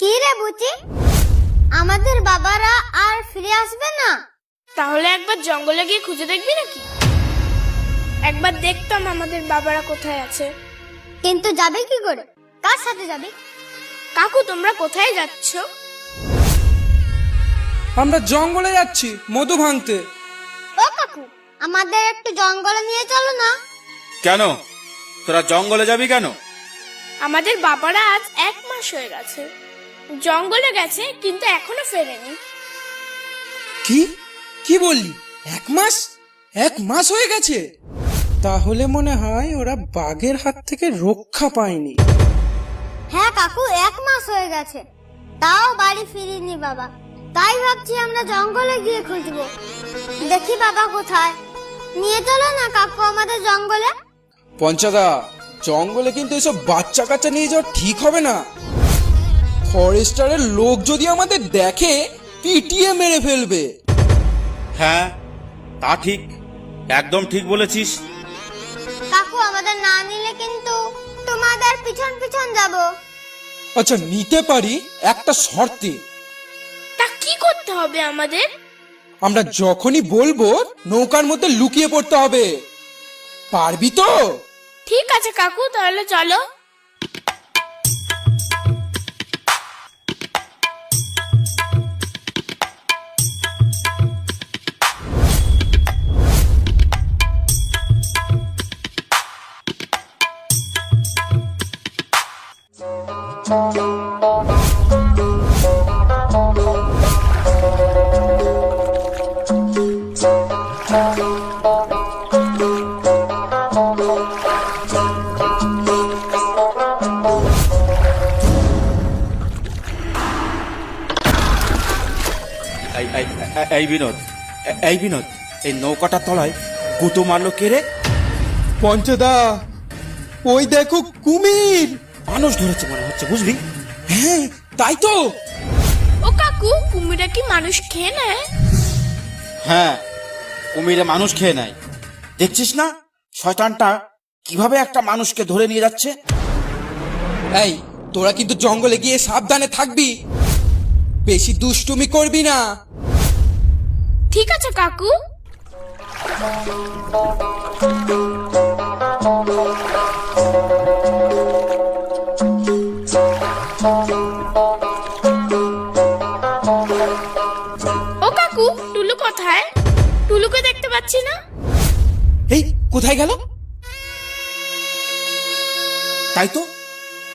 কি রে বুচি, আমাদের বাবারা আর ফিরে আসবে না? তাহলে একবার জঙ্গলে গিয়ে খুঁজে দেখবি নাকি? একবার দেখতাম আমাদের বাবারা কোথায় আছে। কিন্তু যাবে কি করে? কার সাথে যাবে? কাকু, তোমরা কোথায় যাচ্ছ? আমরা জঙ্গলে যাচ্ছি মধু ভাঙতে। ও কাকু, আমাদের একটু জঙ্গলে নিয়ে চলো না। কেন, তোরা জঙ্গলে যাবি কেন? আমাদের বাবারা আজ 1 মাস হয়ে গেছে জঙ্গলে গেছে, কিন্তু এখনো ফেরেনি। কি কি বললি? 1 মাস? 1 মাস হয়ে গেছে? তাহলে মনে হয় ওরা বাঘের হাত থেকে রক্ষা পায়নি। হ্যাঁ কাকু, 1 মাস হয়ে গেছে, তাও বাড়ি ফিরিনি বাবা। তাই ভাবছি আমরা জঙ্গলে গিয়ে খুঁজবো, দেখি বাবা কোথায়। নিয়ে চলো না কাকু আমাদের জঙ্গলে। পঞ্চাদা, জঙ্গলে কিন্তু এসব বাচ্চা কাচ্চা নিয়ে যাওয়া ঠিক হবে না। ফরেস্টারের লোক যদি আমাদের দেখে পিটিয়ে মেরে ফেলবে। হ্যাঁ, তা ঠিক, একদম ঠিক বলেছিস। কাকু, আমাদের না নিলে কিন্তু তোমাদের পিছন পিছন যাব। আচ্ছা, নিতে পারি, একটা শর্তে। তা কি করতে হবে আমাদের? আমরা যখনই বলবো নৌকার মধ্যে লুকিয়ে পড়তে হবে। পারবি তো? ঠিক আছে কাকু, তাহলে চলো। এই বিনোদ, এই বিনোদ, এই নৌকাটার তলায় গুতো মারলো কে রে? পঞ্চদা, ওই দেখো কুমির। মানুষ ধরেছে মনে হচ্ছে, বুঝলি? হ্যাঁ, তাই তো। ও কাকু, কুমিরা কি মানুষ খেয়ে নেয়? হ্যাঁ, কুমিরে মানুষ খেয়ে নেয়। দেখছিস না শয়তানটা কিভাবে একটা মানুষকে ধরে নিয়ে যাচ্ছে? এই, তোরা কিন্তু জঙ্গলে গিয়ে সাবধানে থাকবি, বেশি দুষ্টুমি করবি না। ঠিক আছে কাকু। ও কাকু, টুলু কোথায়? টুলুকে দেখতে পাচ্ছি না। এই, কোথায় গেল? তাই তো,